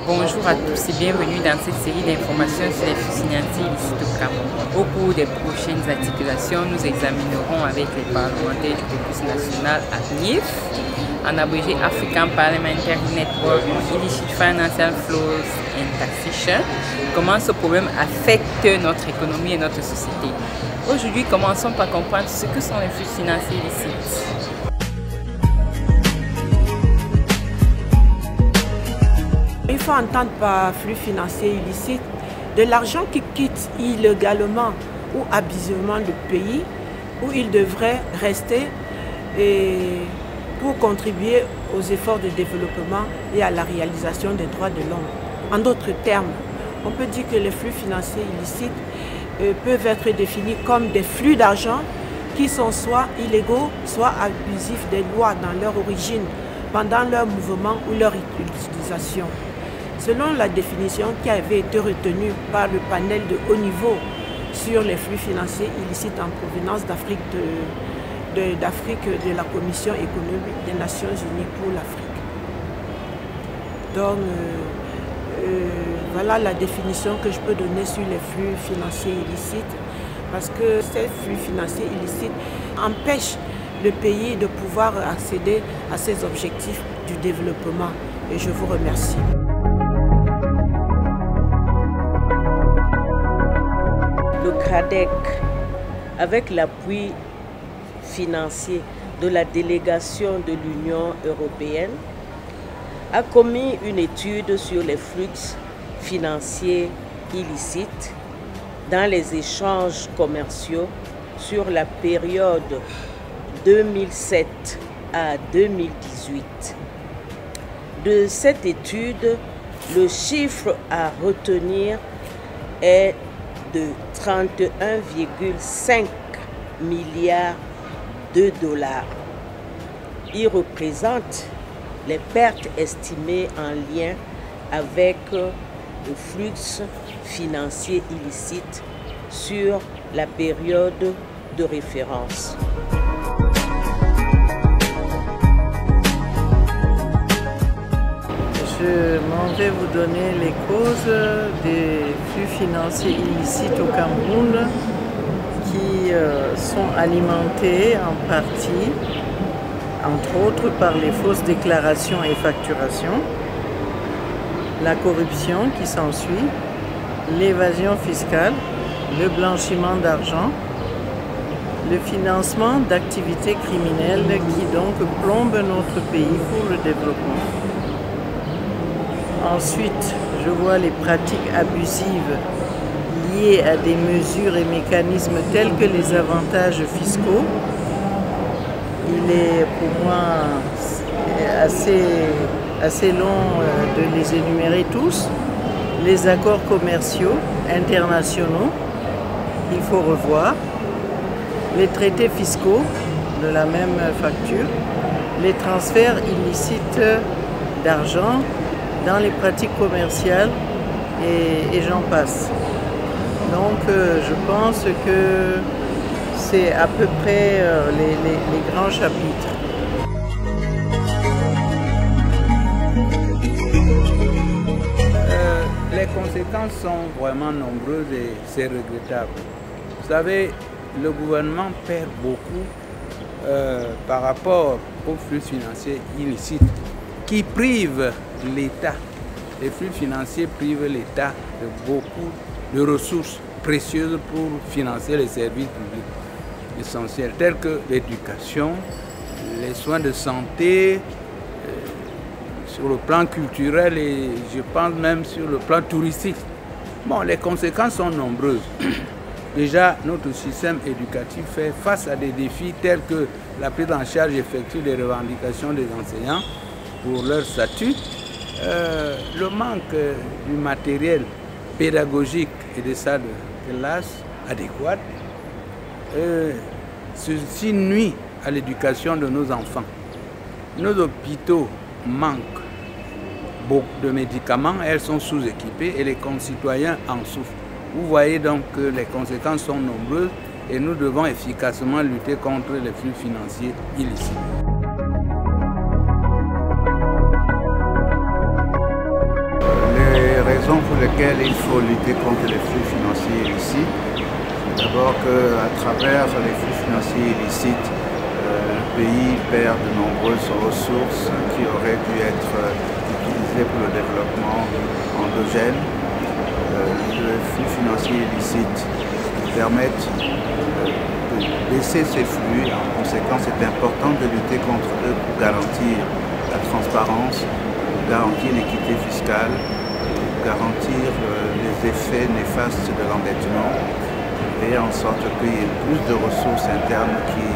Bonjour à tous et bienvenue dans cette série d'informations sur les flux financiers illicites au Cameroun. Au cours des prochaines articulations, nous examinerons avec les parlementaires du caucus national AFNIF, en abrégé African Parliamentary Network on Illicit Financial Flows and Taxation, comment ce problème affecte notre économie et notre société. Aujourd'hui, commençons par comprendre ce que sont les flux financiers illicites. Il faut entendre par flux financier illicite de l'argent qui quitte illégalement ou abusivement le pays où il devrait rester pour contribuer aux efforts de développement et à la réalisation des droits de l'homme. En d'autres termes, on peut dire que les flux financiers illicites peuvent être définis comme des flux d'argent qui sont soit illégaux, soit abusifs des lois dans leur origine, pendant leur mouvement ou leur utilisation. Selon la définition qui avait été retenue par le panel de haut niveau sur les flux financiers illicites en provenance d'Afrique de la Commission économique des Nations Unies pour l'Afrique. Donc, voilà la définition que je peux donner sur les flux financiers illicites, parce que ces flux financiers illicites empêchent le pays de pouvoir accéder à ses objectifs du développement. Et je vous remercie. Le CRADEC, avec l'appui financier de la délégation de l'Union européenne, a commis une étude sur les flux financiers illicites dans les échanges commerciaux sur la période 2007 à 2018. De cette étude, le chiffre à retenir est de 31,5 milliards de dollars. Il représente les pertes estimées en lien avec le flux financier illicite sur la période de référence. Je m'en vais vous donner les causes des flux financiers illicites au Cameroun qui sont alimentés en partie, entre autres, par les fausses déclarations et facturations, la corruption qui s'ensuit, l'évasion fiscale, le blanchiment d'argent, le financement d'activités criminelles qui donc plombent notre pays pour le développement. Ensuite, je vois les pratiques abusives liées à des mesures et mécanismes tels que les avantages fiscaux. Il est pour moi assez long de les énumérer tous. Les accords commerciaux internationaux, il faut revoir. Les traités fiscaux de la même facture. Les transferts illicites d'argent dans les pratiques commerciales et j'en passe. Donc je pense que c'est à peu près les grands chapitres. Les conséquences sont vraiment nombreuses et c'est regrettable. Vous savez, le gouvernement perd beaucoup par rapport aux flux financiers illicites qui privent l'État. Les flux financiers privent l'État de beaucoup de ressources précieuses pour financer les services publics essentiels tels que l'éducation, les soins de santé, sur le plan culturel et je pense même sur le plan touristique. Bon, les conséquences sont nombreuses. Déjà, notre système éducatif fait face à des défis tels que la prise en charge effective des revendications des enseignants pour leur statut, le manque du matériel pédagogique et des salles de classe adéquates, ceci nuit à l'éducation de nos enfants. Nos hôpitaux manquent beaucoup de médicaments, elles sont sous-équipées et les concitoyens en souffrent. Vous voyez donc que les conséquences sont nombreuses et nous devons efficacement lutter contre les flux financiers illicites. raisons pour lesquelles il faut lutter contre les flux financiers illicites. D'abord qu'à travers les flux financiers illicites, le pays perd de nombreuses ressources qui auraient dû être utilisées pour le développement endogène. Les flux financiers illicites permettent de baisser ces flux. En conséquence, c'est important de lutter contre eux pour garantir la transparence, pour garantir l'équité fiscale, pour garantir les effets néfastes de l'endettement et en sorte qu'il y ait plus de ressources internes qui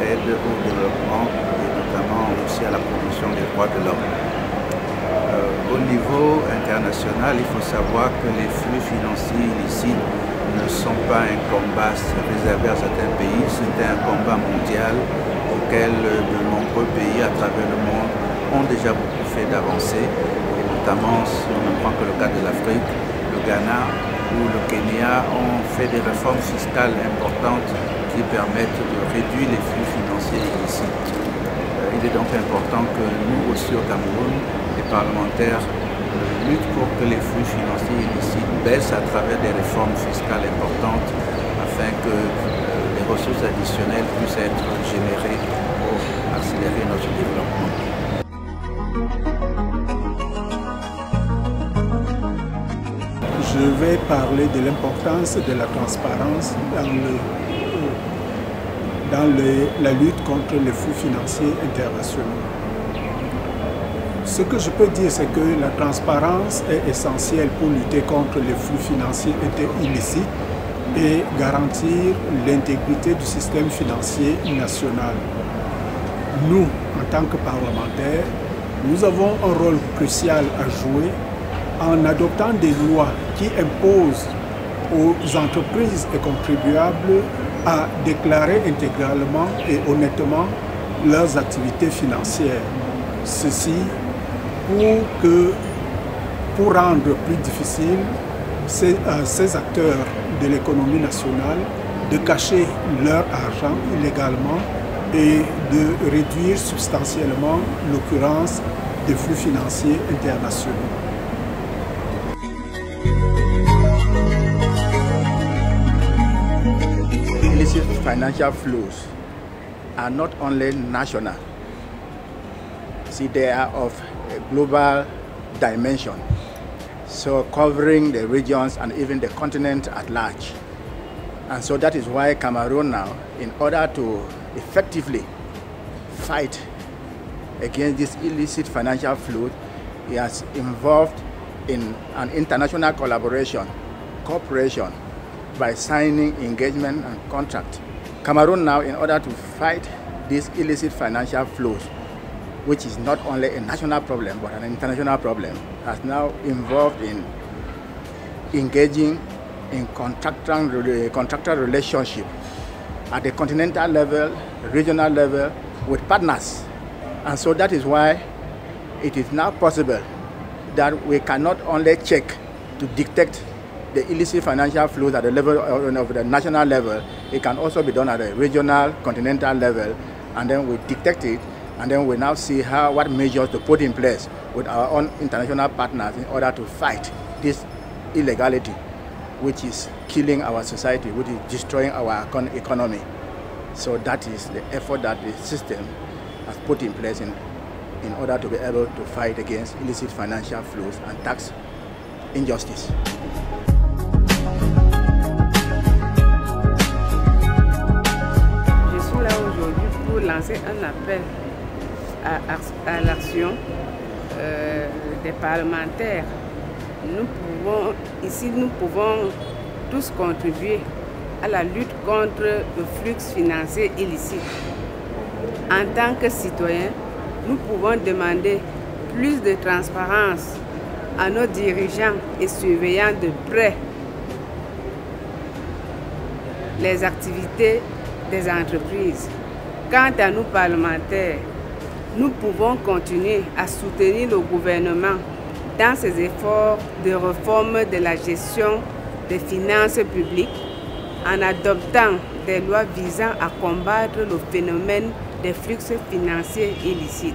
aident au développement et notamment aussi à la promotion des droits de l'homme. Au niveau international, il faut savoir que les flux financiers illicites ne sont pas un combat réservé à certains pays, c'est un combat mondial auquel de nombreux pays à travers le monde ont déjà beaucoup fait d'avancées, et notamment si on ne prend que le cas de l'Afrique, le Ghana ou le Kenya ont fait des réformes fiscales importantes qui permettent de réduire les flux financiers illicites. Il est donc important que nous aussi au Cameroun, les parlementaires, luttent pour que les flux financiers illicites baissent à travers des réformes fiscales importantes afin que les ressources additionnelles puissent être générées pour accélérer notre développement. Je vais parler de l'importance de la transparence dans la lutte contre les flux financiers internationaux. Ce que je peux dire, c'est que la transparence est essentielle pour lutter contre les flux financiers illicites et garantir l'intégrité du système financier national. Nous, en tant que parlementaires, nous avons un rôle crucial à jouer en adoptant des lois qui imposent aux entreprises et contribuables à déclarer intégralement et honnêtement leurs activités financières. Ceci pour rendre plus difficile ces acteurs de l'économie nationale de cacher leur argent illégalement et de réduire substantiellement l'occurrence des flux financiers internationaux. Illicit financial flows are not only national, see, they are of a global dimension, so covering the regions and even the continent at large. And so that is why Cameroon now, in order to effectively fight against this illicit financial flow, is involved in an international cooperation by signing engagement and contract. Cameroon now, in order to fight these illicit financial flows, which is not only a national problem but an international problem, has now involved in engaging in contractual relationship at the continental level, regional level, with partners. And so that is why it is now possible that we cannot only check to detect the illicit financial flows at the level of the national level, it can also be done at the regional, continental level, and then we detect it, and then we now see what measures to put in place with our own international partners in order to fight this illegality, which is killing our society, which is destroying our economy. So that is the effort that the system has put in place in order to be able to fight against illicit financial flows and tax injustice. Je suis là aujourd'hui pour lancer un appel à l'action des parlementaires. Nous pouvons tous contribuer à la lutte contre le flux financier illicite. En tant que citoyens, nous pouvons demander plus de transparence à nos dirigeants et surveillants de près les activités des entreprises. Quant à nous parlementaires, nous pouvons continuer à soutenir le gouvernement dans ses efforts de réforme de la gestion des finances publiques en adoptant des lois visant à combattre le phénomène des flux financiers illicites.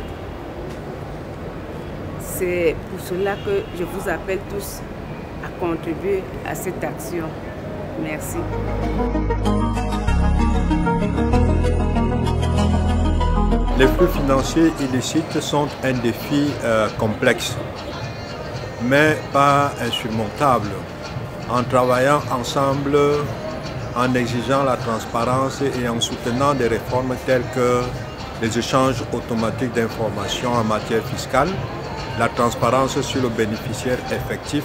C'est pour cela que je vous appelle tous à contribuer à cette action. Merci. Les flux financiers illicites sont un défi complexe, mais pas insurmontable. En travaillant ensemble, en exigeant la transparence et en soutenant des réformes telles que les échanges automatiques d'informations en matière fiscale, la transparence sur le bénéficiaire effectif,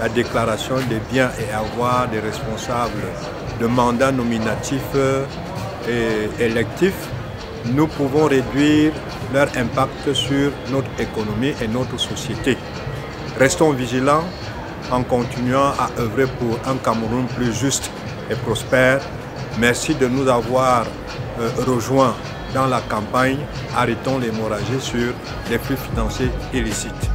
la déclaration des biens et avoirs des responsables de mandats nominatifs et électifs, nous pouvons réduire leur impact sur notre économie et notre société. Restons vigilants en continuant à œuvrer pour un Cameroun plus juste et prospère. Merci de nous avoir rejoints dans la campagne. Arrêtons l'hémorragie sur les flux financiers illicites.